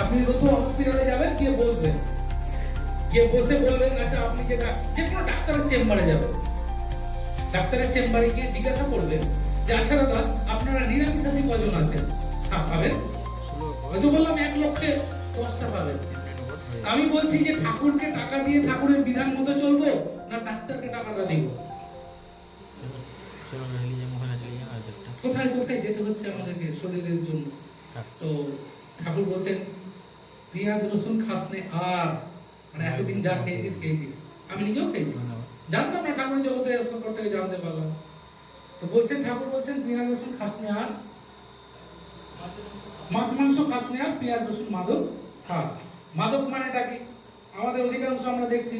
আপনি নতুন হসপিটালে যাবেন, গিয়ে বসবেন, গিয়ে বসে বলবেন আচ্ছা আপনি যে কোনো ডাক্তারের চেম্বারে যাবেন, ডাক্তারের চেম্বারে গিয়ে জিজ্ঞাসা করবেন যে আচ্ছা দাদা আপনারা নিরামিষাশী কজন আছেন? হ্যাঁ পাবেন, হয়তো বললাম 1,10,000 পাবেন। আমি বলছি যে ঠাকুরকে টাকা দিয়ে ঠাকুরের বিধান মতো চলবো না ডাক্তারকে টাকাটা দিব? কোথায় কোথায় যেতে হচ্ছে আমাদেরকে শরীরের জন্য। তো ঠাকুর বলছেন পেঁয়াজ রসুন খাস নে, আর মানে এতদিন যা খেয়েছিস খেয়েছিস। আমি নিজেও খেয়েছি, জানতাম না, ঠাকুরের জগতে আসার পর থেকে জানতে পারলাম। তো বলছেন ঠাকুর বলছেন পেঁয়াজ রসুন খাস নে, আর মাছ মাংস খাস নে, আর পেঁয়াজ রসুন মাদক ছাড়। মাদক মানেটা কি? আমাদের অধিকাংশ আমরা দেখছি